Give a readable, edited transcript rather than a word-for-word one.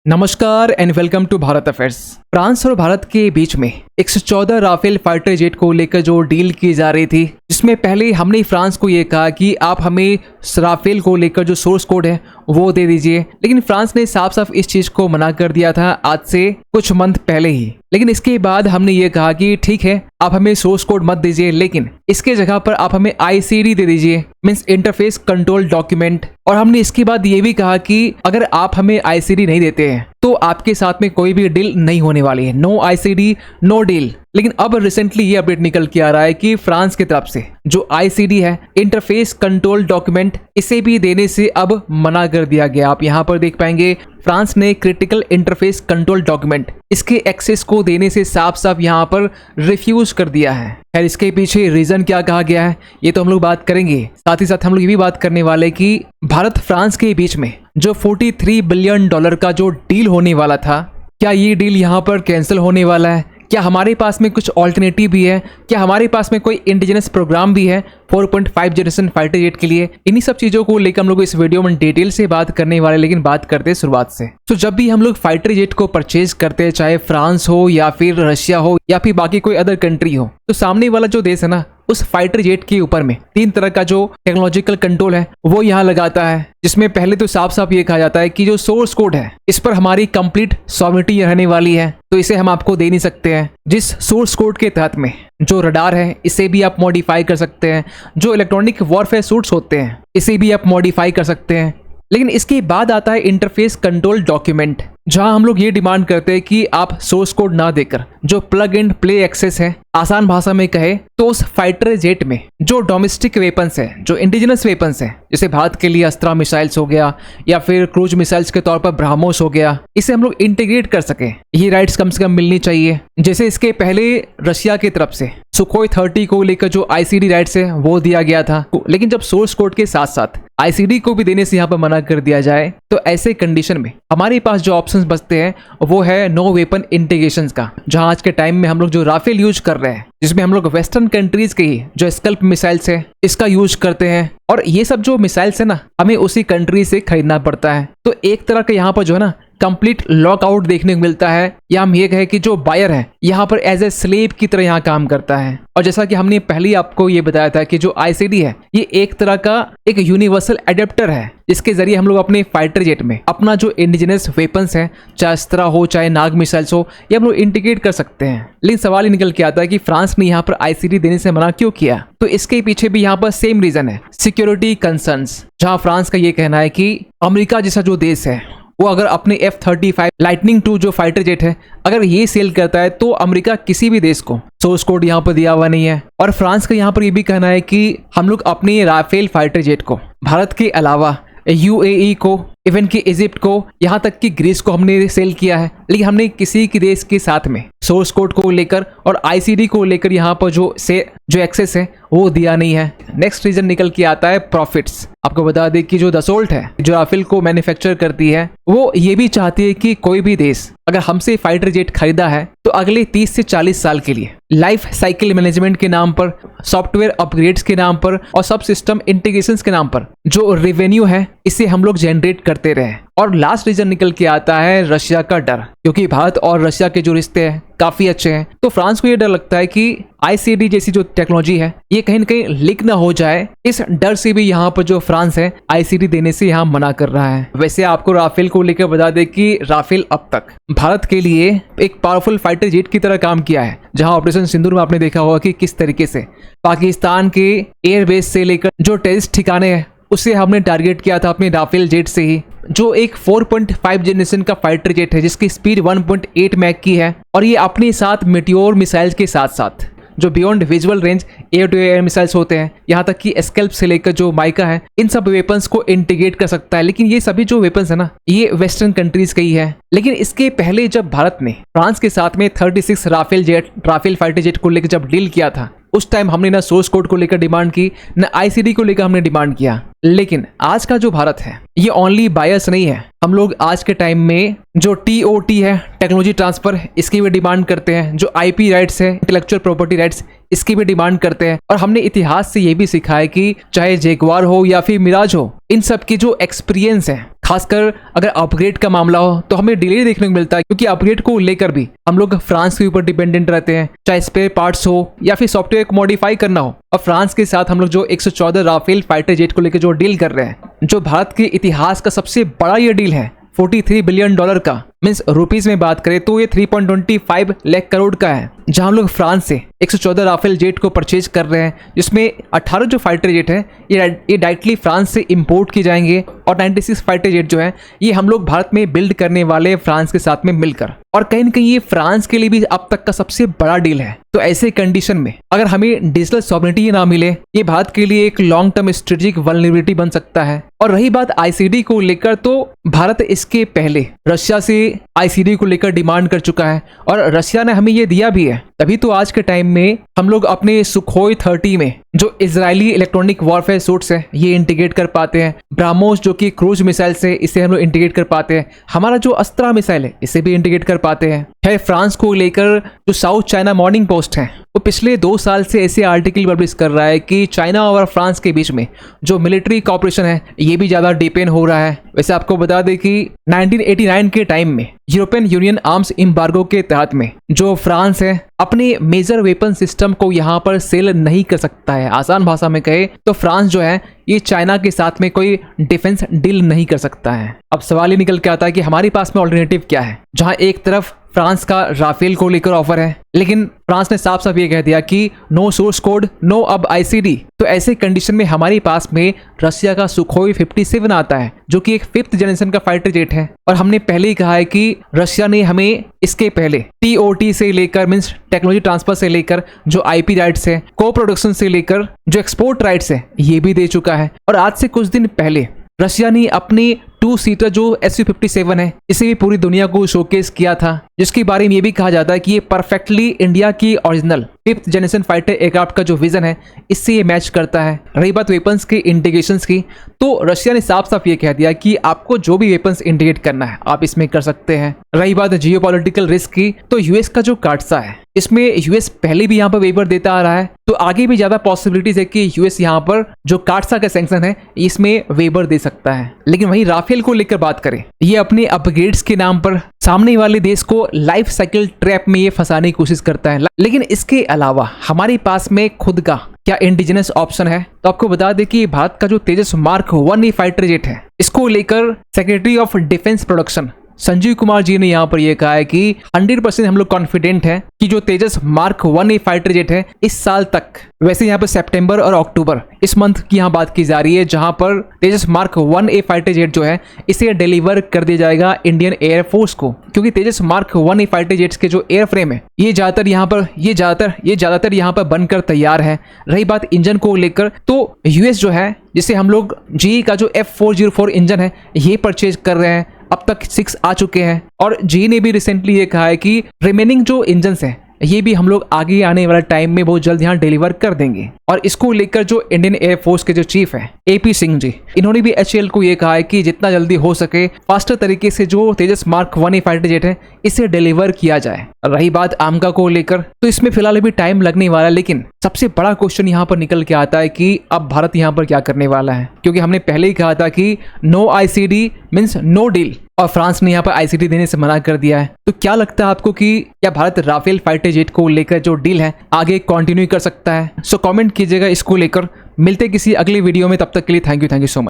नमस्कार and welcome to Bharat affairs. France और भारत के बीच में 114 राफेल फाइटर जेट को लेकर जो डील की जा रही थी, जिसमें पहले हमने फ्रांस को ये कहा कि आप हमें राफेल को लेकर जो सोर्स कोड है वो दे दीजिए, लेकिन फ्रांस ने साफ साफ इस चीज को मना कर दिया था आज से कुछ मंथ पहले ही। लेकिन इसके बाद हमने ये कहा कि ठीक है, आप हमें सोर्स कोड मत दीजिए, लेकिन इसके जगह पर आप हमें आईसीडी दे दीजिए, मींस इंटरफेस कंट्रोल डॉक्यूमेंट। और हमने इसके बाद ये भी कहा कि अगर आप हमें आईसीडी नहीं देते हैं तो आपके साथ में कोई भी डील नहीं होने वाली है, नो आईसीडी नो डील। लेकिन अब रिसेंटली ये अपडेट निकल के आ रहा है कि फ्रांस की तरफ से जो आईसीडी है, इंटरफेस कंट्रोल डॉक्यूमेंट, इसे भी देने से अब मना कर दिया गया। आप यहाँ पर देख पाएंगे फ्रांस ने क्रिटिकल इंटरफेस कंट्रोल डॉक्यूमेंट, इसके एक्सेस को देने से साफ साफ यहाँ पर रिफ्यूज कर दिया है। खैर, इसके पीछे रीजन क्या कहा गया है ये तो हम लोग बात करेंगे। साथ ही साथ हम लोग ये भी बात करने वाले कि भारत फ्रांस के बीच में जो $43 बिलियन का जो डील होने वाला था, क्या ये डील यहाँ पर कैंसिल होने वाला है? क्या हमारे पास में कुछ ऑल्टरनेटिव भी है? क्या हमारे पास में कोई इंडिजिनस प्रोग्राम भी है 4.5 जनरेशन फाइटर जेट के लिए? इन्हीं सब चीजों को लेकर हम लोग इस वीडियो में डिटेल से बात करने वाले, लेकिन बात करते हैं शुरुआत से। तो जब भी हम लोग फाइटर जेट को परचेज करते हैं, चाहे फ्रांस हो या फिर रशिया हो या फिर बाकी कोई अदर कंट्री हो, तो सामने वाला जो देश है ना, उस फाइटर जेट के ऊपर में 3 तरह का जो टेक्नोलॉजिकल कंट्रोल है वो यहाँ लगाता है, जिसमें पहले तो साफ साफ ये कहा जाता है कि जो सोर्स कोड है इस पर हमारी कंप्लीट सॉवरेनिटी रहने वाली है, तो इसे हम आपको दे नहीं सकते हैं। जिस सोर्स कोड के तहत में जो रडार है इसे भी आप मॉडिफाई कर सकते हैं, जो इलेक्ट्रॉनिक वॉरफेयर सूट्स होते हैं इसे भी आप मॉडिफाई कर सकते हैं। लेकिन इसके बाद आता है इंटरफेस कंट्रोल डॉक्यूमेंट, जहां हम लोग ये डिमांड करते हैं कि आप सोर्स कोड ना देकर जो प्लग एंड प्ले एक्सेस है, आसान भाषा में कहे तो उस फाइटर जेट में जो डोमेस्टिक वेपन्स है, जो इंडिजिनस वेपन्स है, जैसे भारत के लिए अस्त्रा मिसाइल्स हो गया या फिर क्रूज मिसाइल्स के तौर पर ब्रह्मोस हो गया, इसे हम लोग इंटीग्रेट कर सके। ये राइट्स कम से कम मिलनी चाहिए। जैसे इसके पहले रशिया की तरफ से सुखोई 30 को लेकर जो आईसीडी राइट्स है वो दिया गया था, लेकिन जब सोर्स कोड के साथ साथ आईसीडी को भी देने से यहाँ पर मना कर दिया जाए, तो ऐसे कंडीशन में हमारे पास जो ऑप्शंस बचते हैं वो है नो वेपन इंटीग्रेशंस का, जहां आज के टाइम में हम लोग जो राफेल यूज कर रहे हैं, जिसमें हम लोग वेस्टर्न कंट्रीज के ही जो स्कल्प मिसाइल्स है इसका यूज करते हैं, और ये सब जो मिसाइल्स है ना हमें उसी कंट्री से खरीदना पड़ता है। तो एक तरह का यहाँ पर जो है ना कंप्लीट लॉकआउट देखने को मिलता है, या हम ये कहें कि जो बायर है यहाँ पर एज ए स्लेव की तरह यहाँ काम करता है। और जैसा कि हमने पहले आपको ये बताया था कि जो आईसीडी है ये एक तरह का एक यूनिवर्सल एडेप्टर है, जिसके जरिए हम लोग अपने फाइटर जेट में अपना जो इंडिजिनस वेपन्स है, चाहे अस्त्रा हो चाहे नाग मिसाइल्स हो, ये हम लोग इंटीग्रेट कर सकते हैं। लेकिन सवाल ये निकल के आता है कि फ्रांस ने यहाँ पर आईसीडी देने से मना क्यों किया? तो इसके पीछे भी यहाँ पर सेम रीजन है, सिक्योरिटी कंसर्न्स, जहाँ फ्रांस का ये कहना है कि अमेरिका जैसा जो देश है वो अगर अपने F-35 लाइटनिंग 2 जो फाइटर जेट है अगर ये सेल करता है, तो अमेरिका किसी भी देश को सोर्स कोड यहाँ पर दिया हुआ नहीं है। और फ्रांस का यहाँ पर ये भी कहना है कि हम लोग अपने राफेल फाइटर जेट को भारत के अलावा यूएई को, इवन कि इजिप्ट को, यहाँ तक कि ग्रीस को हमने सेल किया है, लेकिन हमने किसी के देश के साथ में सोर्स कोड को लेकर और आईसीडी को लेकर यहाँ पर जो एक्सेस है वो दिया नहीं है। नेक्स्ट रीजन निकल के आता है प्रॉफिट्स। आपको बता दें कि जो दसोल्ट है जो राफेल को मैन्युफैक्चर करती है, वो ये भी चाहती है कि कोई भी देश अगर हमसे फाइटर जेट खरीदा है तो अगले 30 से 40 साल के लिए लाइफ साइकिल मैनेजमेंट के नाम पर, सॉफ्टवेयर अपग्रेड्स के नाम पर और सब सिस्टम इंटीग्रेशंस के नाम पर जो रेवेन्यू है इसे हम लोग जनरेट करते रहे। और लास्ट रीजन निकल के आता है रशिया का डर, क्योंकि भारत और रशिया के जो रिश्ते हैं काफी अच्छे हैं, तो फ्रांस को ये डर लगता है कि आईसीडी जैसी जो टेक्नोलॉजी है ये कहीं न कहीं लीक ना हो जाए। इस डर से भी यहाँ पर जो फ्रांस है आईसीडी देने से यहाँ मना कर रहा है। वैसे आपको राफेल को लेकर बता दे कि राफेल अब तक भारत के लिए एक पावरफुल फाइटर जेट की तरह काम किया है, जहां ऑपरेशन सिंदूर में आपने देखा होगा कि किस तरीके से पाकिस्तान के एयरबेस से लेकर जो टेररिस्ट ठिकाने हैं उसे हमने टारगेट किया था अपने राफेल जेट से ही, जो एक 4.5 जनरेशन का फाइटर जेट है जिसकी स्पीड 1.8 मैक की है, और ये अपने साथ मेटियोर मिसाइल्स के साथ साथ जो beyond visual range air to air missiles होते हैं, यहाँ तक कि स्कैल्प से लेकर जो माइका है, इन सब वेपन्स को इंटीग्रेट कर सकता है। लेकिन ये सभी जो वेपन्स है ना ये वेस्टर्न कंट्रीज के ही है। लेकिन इसके पहले जब भारत ने फ्रांस के साथ में 36 राफेल फाइटर जेट को लेकर जब डील किया था, उस टाइम हमने ना सोर्स कोड को लेकर डिमांड की, ना आईसीडी को लेकर हमने डिमांड किया। लेकिन आज का जो भारत है ये ओनली बायर्स नहीं है, हम लोग आज के टाइम में जो TOT है, टेक्नोलॉजी ट्रांसफर, इसकी भी डिमांड करते हैं, जो IP राइट्स है, इंटेलेक्चुअल प्रॉपर्टी राइट्स, इसकी भी डिमांड करते हैं। और हमने इतिहास से ये भी सीखा है कि चाहे जैगुआर हो या फिर मिराज हो, इन सब की जो एक्सपीरियंस है खासकर अगर अपग्रेड का मामला हो तो हमें डिले देखने को मिलता है, क्योंकि अपग्रेड को लेकर भी हम लोग फ्रांस के ऊपर डिपेंडेंट रहते हैं, चाहे स्पेयर पार्ट्स हो या फिर सॉफ्टवेयर को मॉडिफाई करना हो। और फ्रांस के साथ हम लोग जो 114 राफेल फाइटर जेट को लेकर जो डील कर रहे हैं, जो भारत के इतिहास का सबसे बड़ा ये डील है, $43 बिलियन का, मीन्स रुपीज में बात करें तो ये 3.25 लाख करोड़ का है, जहां हम लोग फ्रांस से 114 राफेल जेट को परचेज कर रहे हैं, जिसमें 18 जो फाइटर जेट है ये डायरेक्टली फ्रांस से इंपोर्ट किए जाएंगे और 96 फाइटर जेट जो है ये हम लोग भारत में बिल्ड करने वाले फ्रांस के साथ में मिलकर। और कहीं न कहीं ये फ्रांस के लिए भी अब तक का सबसे बड़ा डील है। तो ऐसे कंडीशन में अगर हमें डिजिटल सॉवरेनिटी ना मिले, ये भारत के लिए एक लॉन्ग टर्म स्ट्रेटेजिक वल्नरेबिलिटी बन सकता है। और रही बात आईसीडी को लेकर, तो भारत इसके पहले रशिया से आईसीडी को लेकर डिमांड कर चुका है और रशिया ने हमें ये दिया भी है। तभी तो आज के टाइम में हम लोग अपने सुखोई 30 में जो इजरायली इलेक्ट्रॉनिक वॉरफेयर सूट्स है ये इंटीग्रेट कर पाते हैं। ब्राह्मोस जो कि क्रूज मिसाइल से, इसे हम लोग इंटीग्रेट कर पाते हैं। हमारा जो अस्त्रा मिसाइल है इसे भी इंटीग्रेट कर पाते हैं। है फ्रांस को लेकर जो साउथ चाइना मॉर्निंग पोस्ट है वो पिछले 2 साल से ऐसे आर्टिकल पब्लिश कर रहा है कि चाइना और फ्रांस के बीच में जो मिलिट्री कॉपरेशन है ये भी ज्यादा डीपेन हो रहा है। वैसे आपको बता दें कि 1989 के टाइम में यूरोपियन यूनियन आर्म्स एम्बार्गो के तहत में जो फ्रांस है अपने मेजर वेपन सिस्टम को यहाँ पर सेल नहीं कर सकता है। आसान भाषा में कहे तो फ्रांस जो है ये चाइना के साथ में कोई डिफेंस डील नहीं कर सकता है। अब सवाल ये निकल के आता है कि हमारे पास में ऑल्टरनेटिव क्या है, जहां एक तरफ फ्रांस का राफेल को लेकर ऑफर है, लेकिन फ्रांस ने साफ साफ ये कह दिया कि नो सोर्स कोड, नो अब आईसीडी। तो ऐसे कंडीशन में हमारे पास में रशिया का सुखोई 57 आता है, जो कि एक 5th जनरेशन का फाइटर जेट है। और हमने पहले ही कहा है कि रशिया ने हमें इसके पहले टीओटी से लेकर, मीन्स टेक्नोलॉजी ट्रांसफर से लेकर, जो आईपी राइट्स है, को प्रोडक्शन से लेकर जो एक्सपोर्ट राइट्स है ये भी दे चुका है। और आज से कुछ दिन पहले रशिया ने अपनी 2 सीटर जो Su-57 है इसे भी पूरी दुनिया को शोकेस किया था, जिसके बारे में ये भी कहा जाता है कि ये परफेक्टली इंडिया की original 5th generation fighter aircraft का जो विजन है इससे ये मैच करता है। रही बात वेपन्स के इंटीग्रेशंस की, तो रशिया ने साफ साफ ये कह दिया कि आपको जो भी वेपन्स इंटीग्रेट करना है आप इसमें कर सकते हैं। रही बात जियोपॉलिटिकल रिस्क की, तो यूएस का जो काटसा है इसमें यूएस पहले भी यहाँ पर वेपर देता आ रहा है, तो आगे भी ज्यादा पॉसिबिलिटीज है कि यूएस यहाँ पर जो काटसा का सैंक्शन है इसमें वेबर दे सकता है। लेकिन वहीं राफेल को लेकर बात करें, ये अपने अपग्रेड्स के नाम पर सामने वाले देश को लाइफ साइकिल ट्रैप में ये फंसाने की कोशिश करता है। लेकिन इसके अलावा हमारे पास में खुद का क्या इंडिजिनस ऑप्शन है? तो आपको बता दें कि भारत का जो तेजस मार्क 1A फाइटर जेट है इसको लेकर secretary of defence production Sanjeev Kumar ji ने यहाँ पर यह कहा है कि 100% हम लोग कॉन्फिडेंट हैं कि जो तेजस मार्क 1A फाइटर जेट है इस साल तक, वैसे यहाँ पर सितंबर और अक्टूबर इस मंथ की यहाँ बात की जा रही है, जहां पर तेजस मार्क 1A फाइटर जेट जो है इसे डिलीवर कर दिया जाएगा इंडियन एयरफोर्स को। क्योंकि तेजस मार्क 1A फाइटर जेट्स के जो एयर फ्रेम है ये ज्यादातर यहाँ पर बनकर तैयार है। रही बात इंजन को लेकर, तो यूएस जो है जिसे हम लोग GE का जो F404 इंजन है ये परचेज कर रहे हैं। अब तक 6 आ चुके हैं और GE ने भी रिसेंटली ये कहा है कि रिमेनिंग जो इंजन्स हैं ये भी हम लोग आगे आने वाला टाइम में बहुत जल्द यहाँ डिलीवर कर देंगे। और इसको लेकर जो इंडियन एयरफोर्स के जो चीफ है AP सिंह जी, इन्होंने भी HAL को ये कहा है कि जितना जल्दी हो सके फास्टर तरीके से जो तेजस मार्क 1A फाइटर जेट है इसे डिलीवर किया जाए। रही बात आमका को लेकर, तो इसमें फिलहाल अभी टाइम लगने वाला है, लेकिन सबसे बड़ा क्वेश्चन यहाँ पर निकल के आता है कि अब भारत यहाँ पर क्या करने वाला है। क्योंकि हमने पहले ही कहा था कि no ICD means no deal, और फ्रांस ने यहाँ पर आईसीडी देने से मना कर दिया है। तो क्या लगता है आपको कि क्या भारत राफेल फाइटर जेट को लेकर जो डील है आगे कंटिन्यू कर सकता है? सो कमेंट कीजिएगा इसको लेकर। मिलते किसी अगली वीडियो में, तब तक के लिए थैंक यू सो मच।